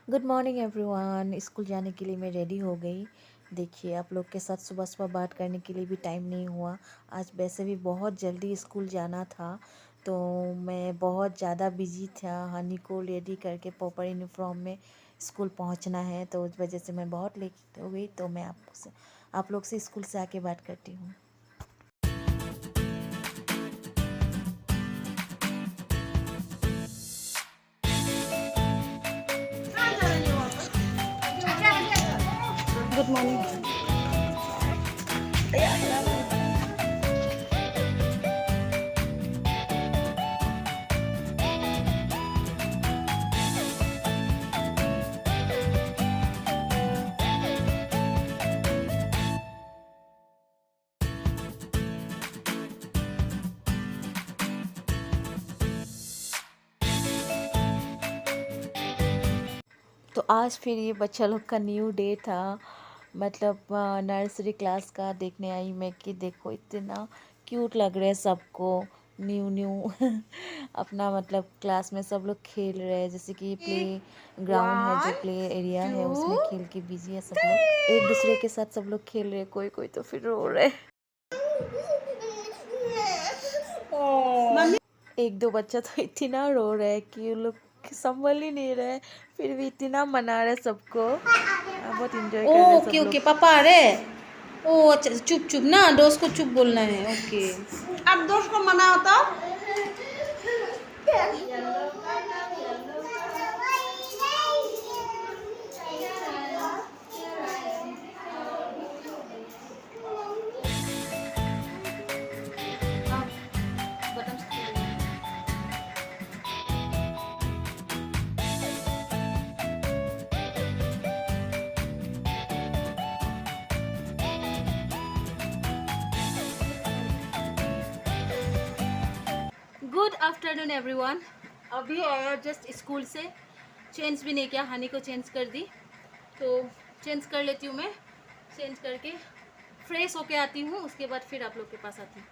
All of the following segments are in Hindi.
Good morning everyone. स्कूल जाने के लिए मैं रेडी हो गई। देखिए, आप लोग के साथ सुबह सुबह बात करने के लिए भी टाइम नहीं हुआ। आज वैसे भी बहुत जल्दी स्कूल जाना था, तो मैं बहुत ज़्यादा बिजी था। हनी को रेडी करके प्रॉपर यूनिफॉर्म में स्कूल पहुंचना है, तो उस वजह से मैं बहुत लेट हो गई। तो मैं आप लोग से स्कूल से आके बात करती हूँ। Good morning. तो आज फिर ये बच्चा लोग का न्यू डे था, मतलब नर्सरी क्लास का। देखने आई मैं कि देखो इतना क्यूट लग रहा है सबको। न्यू न्यू अपना मतलब क्लास में सब लोग खेल रहे हैं, जैसे कि प्ले ग्राउंड है, जो 1 प्ले एरिया है 2 उसमें खेल के बिजी है सब लोग। एक दूसरे के साथ सब लोग खेल रहे हैं, कोई कोई तो फिर रो रहे हैं। मम्मी। एक दो बच्चा तो इतना रो रहा है कि वो लोग संभल ही नहीं रहे, फिर भी इतना मना रहे सबको। बहुत इंजॉय कर रहे हैं ओके सब ओके, लोग। पापा आ रहे। ओ अच्छा, चुप चुप ना, दोस्त को चुप बोलना है। ओके, अब दोस्त को मनाओ तो। Good afternoon everyone. अभी आया जस्ट स्कूल से, चेंज भी नहीं किया, हनी को चेंज कर दी। तो चेंज कर लेती हूँ मैं, चेंज करके फ्रेश होके आती हूँ, उसके बाद फिर आप लोग के पास आती हूँ।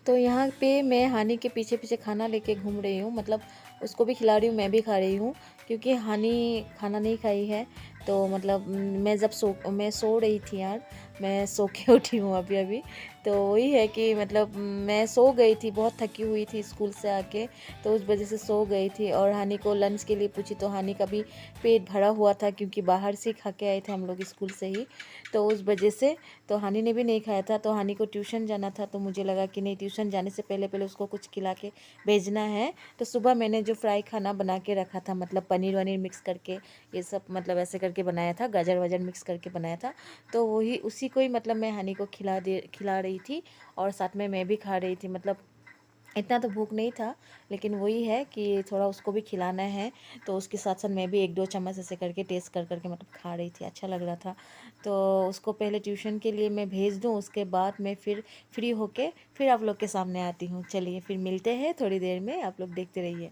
तो यहाँ पे मैं हानी के पीछे पीछे खाना लेके घूम रही हूँ, मतलब उसको भी खिला रही हूँ, मैं भी खा रही हूँ, क्योंकि हानी खाना नहीं खाई है। तो मतलब मैं सो रही थी यार, मैं सो के उठी हूँ अभी अभी। तो वही है कि मतलब मैं सो गई थी, बहुत थकी हुई थी स्कूल से आके, तो उस वजह से सो गई थी। और हानी को लंच के लिए पूछी तो हानी का भी पेट भरा हुआ था, क्योंकि बाहर से खा के आए थे हम लोग स्कूल से ही, तो उस वजह से तो हानी ने भी नहीं खाया था। तो हानी को ट्यूशन जाना था, तो मुझे लगा कि नहीं, ट्यूशन जाने से पहले पहले उसको कुछ खिला के भेजना है। तो सुबह मैंने जो फ्राई खाना बना के रखा था, मतलब पनीर वनीर मिक्स करके, ये सब मतलब ऐसे करके बनाया था, गाजर वाजर मिक्स करके बनाया था। तो वही उसी को ही मतलब मैं हानी को खिला रही थी, और साथ में मैं भी खा रही थी। मतलब इतना तो भूख नहीं था, लेकिन वही है कि थोड़ा उसको भी खिलाना है, तो उसके साथ साथ मैं भी एक दो चम्मच ऐसे करके टेस्ट कर करके मतलब खा रही थी, अच्छा लग रहा था। तो उसको पहले ट्यूशन के लिए मैं भेज दूँ, उसके बाद मैं फिर फ्री होके फिर आप लोग के सामने आती हूँ। चलिए फिर मिलते हैं थोड़ी देर में, आप लोग देखते रहिए।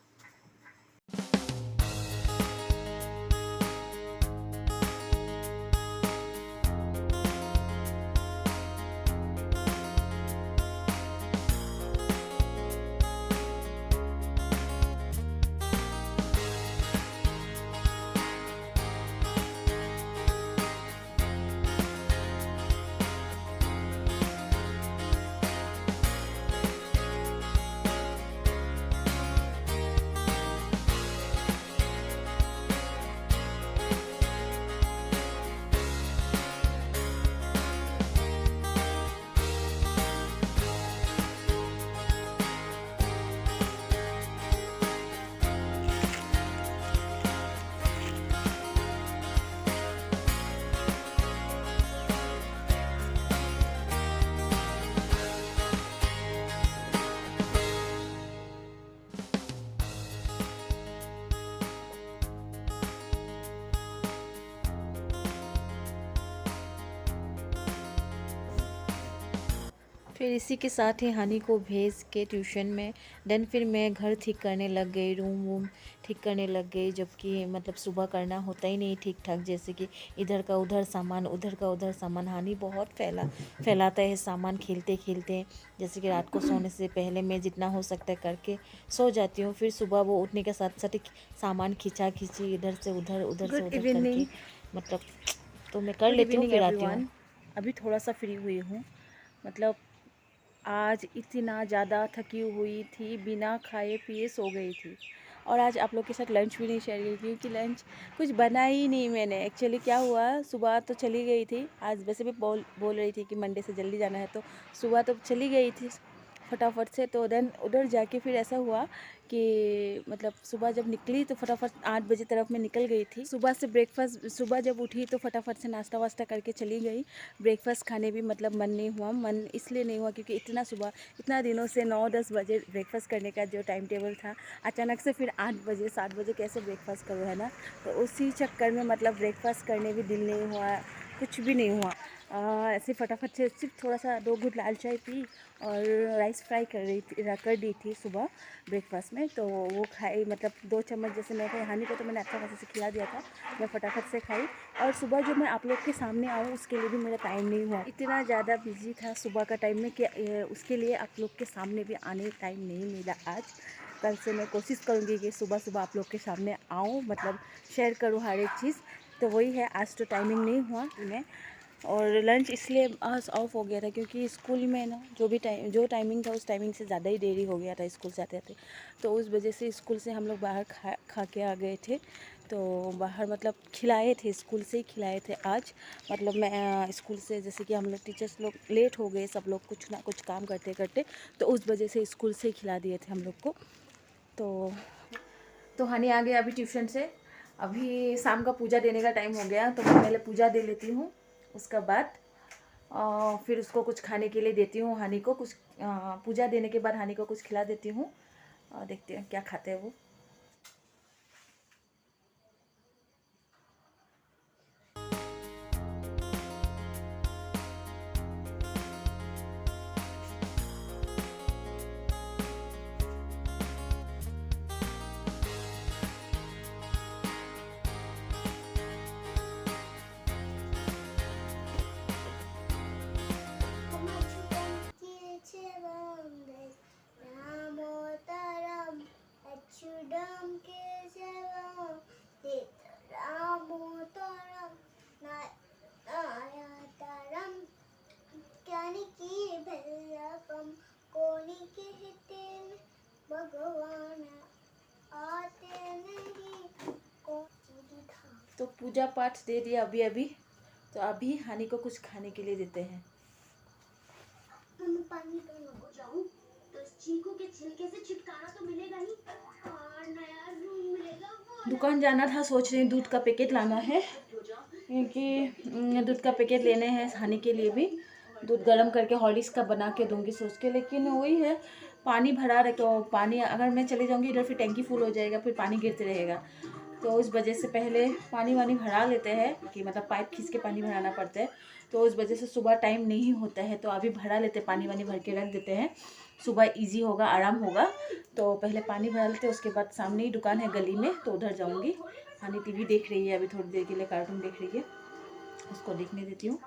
फिर इसी के साथ ही हानि को भेज के ट्यूशन में देन फिर मैं घर ठीक करने लग गई, रूम वूम ठीक करने लग गई, जबकि मतलब सुबह करना होता ही नहीं ठीक ठाक। जैसे कि इधर का उधर सामान, उधर का उधर सामान। हानि बहुत फैलाता है सामान खेलते खेलते। जैसे कि रात को सोने से पहले मैं जितना हो सकता है करके सो जाती हूँ, फिर सुबह वो उठने के साथ साथ सामान खींचा खींची इधर से उधर, उधर से उधर करके मतलब तो मैं कर लेती हूँ, फिर आती हूँ। अभी थोड़ा सा फ्री हुई हूँ। मतलब आज इतना ज़्यादा थकी हुई थी, बिना खाए पिए सो गई थी। और आज आप लोग के साथ लंच भी नहीं शेयर की क्योंकि लंच कुछ बना ही नहीं मैंने। एक्चुअली क्या हुआ, सुबह तो चली गई थी। आज वैसे भी बोल रही थी कि मंडे से जल्दी जाना है, तो सुबह तो चली गई थी फटाफट से। तो देन उधर जाके फिर ऐसा हुआ कि मतलब सुबह जब निकली तो फटाफट 8 बजे तरफ मैं निकल गई थी। सुबह से ब्रेकफास्ट, सुबह जब उठी तो फटाफट से नाश्ता वास्ता करके चली गई। ब्रेकफास्ट खाने भी मतलब मन नहीं हुआ। मन इसलिए नहीं हुआ क्योंकि इतना सुबह, इतना दिनों से 9-10 बजे ब्रेकफास्ट करने का जो टाइम टेबल था, अचानक से फिर 8 बजे 7 बजे कैसे ब्रेकफास्ट करो, है ना। तो उसी चक्कर में मतलब ब्रेकफास्ट करने भी दिल नहीं हुआ, कुछ भी नहीं हुआ। ऐसे फटाफट से सिर्फ थोड़ा सा 2 घूंट लाल चाय पी और राइस फ्राई कर दी थी सुबह ब्रेकफास्ट में। तो वो खाई, मतलब 2 चम्मच जैसे मैं खाई। हानि को तो मैंने अच्छा खासा से खिला दिया था, मैं फटाफट से खाई। और सुबह जो मैं आप लोग के सामने आऊँ उसके लिए भी मेरा टाइम नहीं हुआ। इतना ज़्यादा बिजी था सुबह का टाइम में कि उसके लिए आप लोग के सामने भी आने टाइम नहीं मिला आज। कल से मैं कोशिश करूँगी कि सुबह सुबह आप लोग के सामने आऊँ, मतलब शेयर करूँ हर एक चीज़। तो वही है, आज तो टाइमिंग नहीं हुआ मैं। और लंच इसलिए आज ऑफ हो गया था क्योंकि स्कूल में ना जो टाइमिंग था उस टाइमिंग से ज़्यादा ही देरी हो गया था स्कूल से आते आते। तो उस वजह से स्कूल से हम लोग बाहर खा के आ गए थे। तो बाहर मतलब खिलाए थे, स्कूल से ही खिलाए थे आज। मतलब मैं स्कूल से, जैसे कि हम लोग टीचर्स लोग लेट हो गए, सब लोग कुछ ना कुछ काम करते करते, तो उस वजह से स्कूल से ही खिला दिए थे हम लोग को। तो हानि आ गया अभी ट्यूशन से। अभी शाम का पूजा देने का टाइम हो गया, तो मैं पहले पूजा दे लेती हूँ। उसका बाद फिर उसको कुछ खाने के लिए देती हूँ। हानि को कुछ पूजा देने के बाद हानि को कुछ खिला देती हूँ। देखते हैं क्या खाते हैं वो। तो पूजा पाठ दे दिया अभी। तो अभी हानि को कुछ खाने के लिए देते हैं। पानी को जाऊं तो चीकू के छिलके से छुटकारा तो मिलेगा ही और नया रूम मिलेगा। दुकान जाना था, सोच रही दूध का पैकेट लाना है क्योंकि दूध का पैकेट लेने हैं हानि के लिए भी। दूध गर्म करके हॉर्लिक्स का बना के दूंगी सोच के, लेकिन वही है पानी भरा रहे तो पानी, अगर मैं चले जाऊंगी इधर फिर टैंकी फुल हो जाएगा, फिर पानी गिरते रहेगा। तो उस वजह से पहले पानी वानी भरा लेते हैं कि मतलब पाइप खींच के पानी भराना पड़ता है। तो उस वजह से सुबह टाइम नहीं होता है, तो अभी भरा लेते, पानी वानी भर के रख देते हैं। सुबह इजी होगा, आराम होगा। तो पहले पानी भरा लेते, उसके बाद सामने ही दुकान है गली में, तो उधर जाऊंगी। हानि टीवी देख रही है, अभी थोड़ी देर के लिए कार्टून देख रही है, उसको देखने देती हूँ।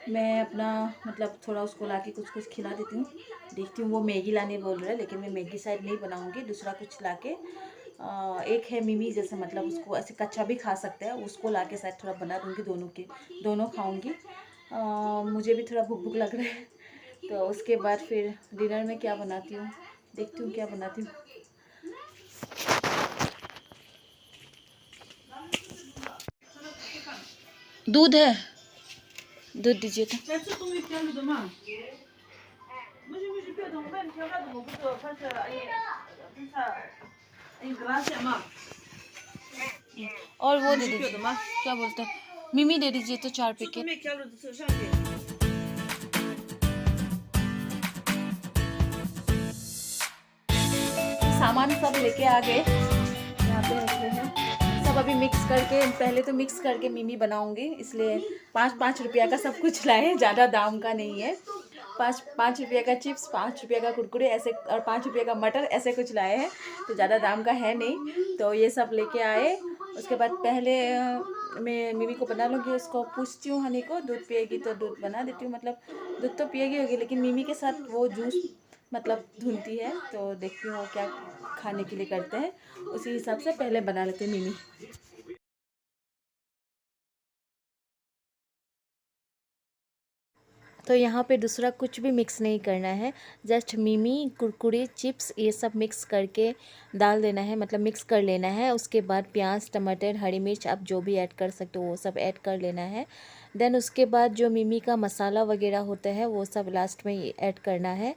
मैं अपना मतलब थोड़ा उसको लाके कुछ कुछ खिला देती हूँ। देखती हूँ वो मैगी लाने बोल रहा है, लेकिन मैं मैगी शायद नहीं बनाऊँगी, दूसरा कुछ लाके एक है मिमी जैसे, मतलब उसको ऐसे कच्चा भी खा सकते हैं, उसको लाके शायद थोड़ा बना दूँगी, दोनों खाऊँगी। मुझे भी थोड़ा भूख लग रहा है। तो उसके बाद फिर डिनर में क्या बनाती हूँ, देखती हूँ क्या बनाती हूँ। दूध है, दूध दीजिए तो। और वो दे दीजिए, क्या बोलते हैं, मिमी दे दीजिए तो 4 पैकेट। सामान सब लेके आ गए, यहाँ पे रखे हैं सब। अभी मिक्स करके, पहले तो मिक्स करके मिमी बनाऊंगी, इसलिए 5-5 रुपया का सब कुछ लाए, ज़्यादा दाम का नहीं है। पाँच रुपये का चिप्स, 5 रुपये का कुरकुरे ऐसे और 5 रुपये का मटर ऐसे कुछ लाए हैं। तो ज़्यादा दाम का है नहीं, तो ये सब लेके आए। उसके बाद पहले मैं मिमी को बना लूँगी, उसको पूछती हूँ हनी को दूध पिएगी तो दूध बना देती हूँ। मतलब दूध तो पिएगी होगी, लेकिन मिमी के साथ वो जूस मतलब धुलती है, तो देखती हूँ वो क्या खाने के लिए करते हैं, उसी हिसाब से पहले बना लेते हैं मिमी। तो यहाँ पे दूसरा कुछ भी मिक्स नहीं करना है, जस्ट मिमी, कुरकुरे, चिप्स ये सब मिक्स करके डाल देना है, मतलब मिक्स कर लेना है। उसके बाद प्याज, टमाटर, हरी मिर्च आप जो भी ऐड कर सकते हो वो सब ऐड कर लेना है। देन उसके बाद जो मिमी का मसाला वगैरह होता है वो सब लास्ट में ऐड करना है।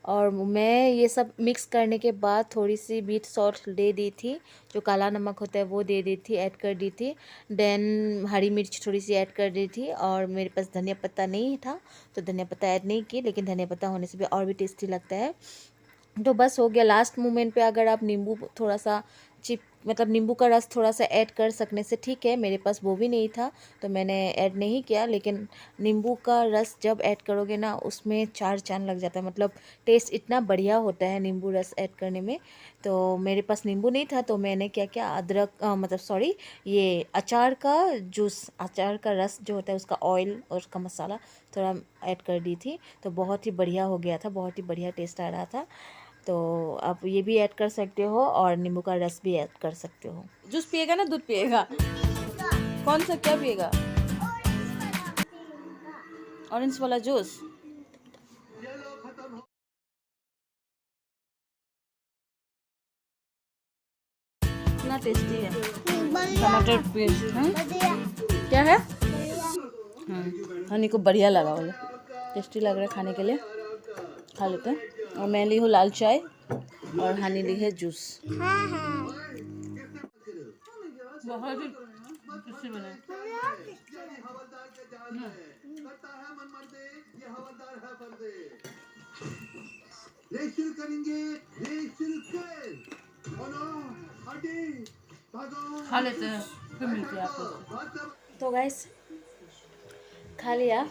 और मैं ये सब मिक्स करने के बाद थोड़ी सी बीट सॉल्ट दे दी थी, जो काला नमक होता है वो दे दी थी, ऐड कर दी थी। देन हरी मिर्च थोड़ी सी ऐड कर दी थी, और मेरे पास धनिया पत्ता नहीं था तो धनिया पत्ता ऐड नहीं की, लेकिन धनिया पत्ता होने से भी और भी टेस्टी लगता है। तो बस हो गया। लास्ट मोमेंट पे अगर आप नींबू थोड़ा सा मतलब नींबू का रस थोड़ा सा ऐड कर सकने से ठीक है। मेरे पास वो भी नहीं था तो मैंने ऐड नहीं किया, लेकिन नींबू का रस जब ऐड करोगे ना उसमें 4 चांद लग जाता है। मतलब टेस्ट इतना बढ़िया होता है नींबू रस ऐड करने में। तो मेरे पास नींबू नहीं था तो मैंने क्या किया, अदरक मतलब सॉरी ये अचार का जूस, अचार का रस जो होता है उसका ऑयल और उसका मसाला थोड़ा ऐड कर दी थी, तो बहुत ही बढ़िया हो गया था, बहुत ही बढ़िया टेस्ट आ रहा था। तो आप ये भी ऐड कर सकते हो और नींबू का रस भी ऐड कर सकते हो। जूस पिएगा ना दूध पिएगा? कौन सा क्या पिएगा? ऑरेंज वाला जूस। कितना टेस्टी है टमाटर पेस्ट। हाँ क्या है? हाँ हनी को बढ़िया लगा, बोले टेस्टी लग रहा है खाने के लिए, खा लेते हैं। और मैं ली हूँ लाल चाय और हनी ली है जूस। बहुत ही टेस्टी बना है। खा लेते हैं फिर मिलते हैं आपको। तो गाइस खा लिया,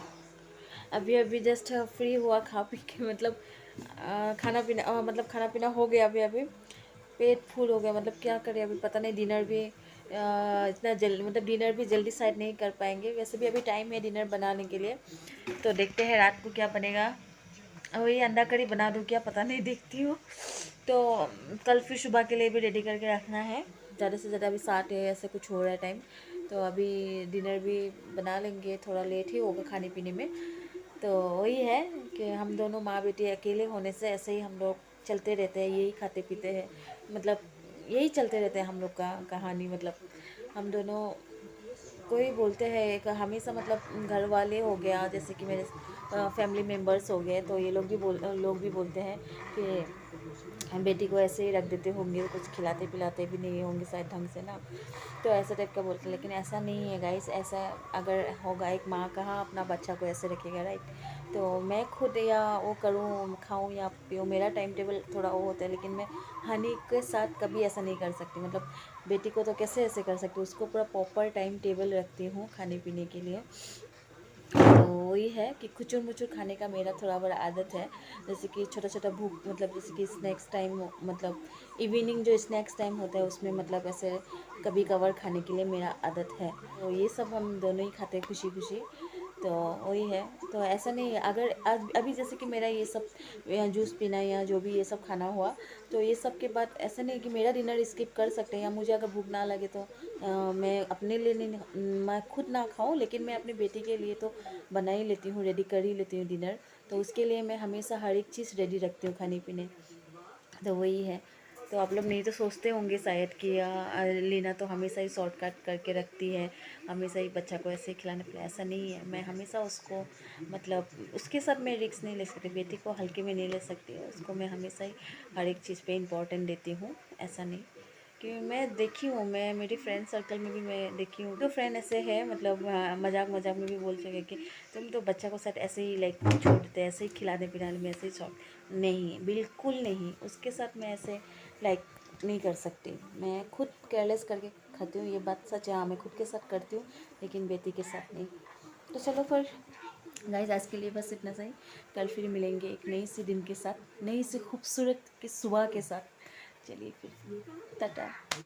अभी जस्ट फ्री हुआ खा पी के। मतलब खाना पीना मतलब खाना पीना हो गया, अभी पेट फुल हो गया। मतलब क्या करें, अभी पता नहीं डिनर भी इतना जल्दी, मतलब डिनर भी जल्दी शायद नहीं कर पाएंगे। वैसे भी अभी टाइम है डिनर बनाने के लिए, तो देखते हैं रात को क्या बनेगा। वही अंडा करी बना दूँ क्या, पता नहीं, देखती हूँ। तो कल फिर सुबह के लिए भी रेडी करके रखना है। ज़्यादा से ज़्यादा अभी 7 ऐसे कुछ हो रहा है टाइम, तो अभी डिनर भी बना लेंगे, थोड़ा लेट ही होगा खाने पीने में। तो वही है कि हम दोनों माँ बेटी अकेले होने से ऐसे ही हम लोग चलते रहते हैं, यही खाते पीते हैं, मतलब यही चलते रहते हैं हम लोग का कहानी। मतलब हम दोनों कोई बोलते हैं एक हमेशा, मतलब घर वाले हो गया, जैसे कि मेरे फैमिली मेम्बर्स हो गए, तो ये लोग भी बोलते हैं कि हम बेटी को ऐसे ही रख देते होंगे, कुछ खिलाते पिलाते भी नहीं होंगे शायद ढंग से ना, तो ऐसा टाइप का बोलते हैं। लेकिन ऐसा नहीं है गाइस, ऐसा अगर होगा, एक माँ कहाँ अपना बच्चा को ऐसे रखेगा, राइट? तो मैं खुद या वो करूँ, खाऊँ या पीऊँ, मेरा टाइम टेबल थोड़ा वो होता है, लेकिन मैं हनी के साथ कभी ऐसा नहीं कर सकती। मतलब बेटी को तो कैसे ऐसे कर सकती हूँ, उसको पूरा प्रॉपर टाइम टेबल रखती हूँ खाने पीने के लिए। तो वही है कि खुचुर मुचुर खाने का मेरा थोड़ा बड़ा आदत है। जैसे कि छोटा छोटा भूख, मतलब जैसे कि स्नैक्स टाइम, मतलब इवनिंग जो स्नैक्स टाइम होता है उसमें, मतलब ऐसे कभी कभार खाने के लिए मेरा आदत है। तो ये सब हम दोनों ही खाते हैं खुशी खुशी, तो वही है। तो ऐसा नहीं है, अगर अभी जैसे कि मेरा ये सब जूस पीना या जो भी ये सब खाना हुआ, तो ये सब के बाद ऐसा नहीं कि मेरा डिनर स्किप कर सकते हैं, या मुझे अगर भूख ना लगे तो मैं अपने लिए नहीं, मैं खुद ना खाऊं, लेकिन मैं अपनी बेटी के लिए तो बना ही लेती हूँ, रेडी कर ही लेती हूँ डिनर। तो उसके लिए मैं हमेशा हर एक चीज़ रेडी रखती हूँ खाने पीने। तो वही है। तो आप लोग नहीं तो सोचते होंगे शायद कि लीना तो हमेशा ही शॉर्टकट करके रखती है, हमेशा ही बच्चा को ऐसे खिलाने पिलाने। ऐसा नहीं है, मैं हमेशा उसको, मतलब उसके साथ मैं रिस्क नहीं ले सकती, बेटी को हल्के में नहीं ले सकती, उसको मैं हमेशा ही हर एक चीज़ पे इम्पोर्टेंट देती हूँ। ऐसा नहीं कि मैं देखी हूँ, मैं मेरी फ्रेंड सर्कल में भी मैं देखी हूँ, तो फ्रेंड ऐसे है, मतलब मजाक मजाक में भी बोल सके कि तुम तो बच्चा को साथ ऐसे ही लाइक छोड़ देते, ऐसे ही खिलाने पिलाने में ऐसे ही शौक। नहीं, बिल्कुल नहीं, उसके साथ मैं ऐसे लाइक नहीं कर सकती। मैं खुद केयरलेस करके खाती हूँ, ये बात सच है। हाँ, मैं खुद के साथ करती हूँ, लेकिन बेटी के साथ नहीं। तो चलो फिर गाइस आज के लिए बस इतना सा ही। कल फिर मिलेंगे एक नई सी दिन के साथ, नई सी खूबसूरत की सुबह के साथ। चलिए फिर टाटा।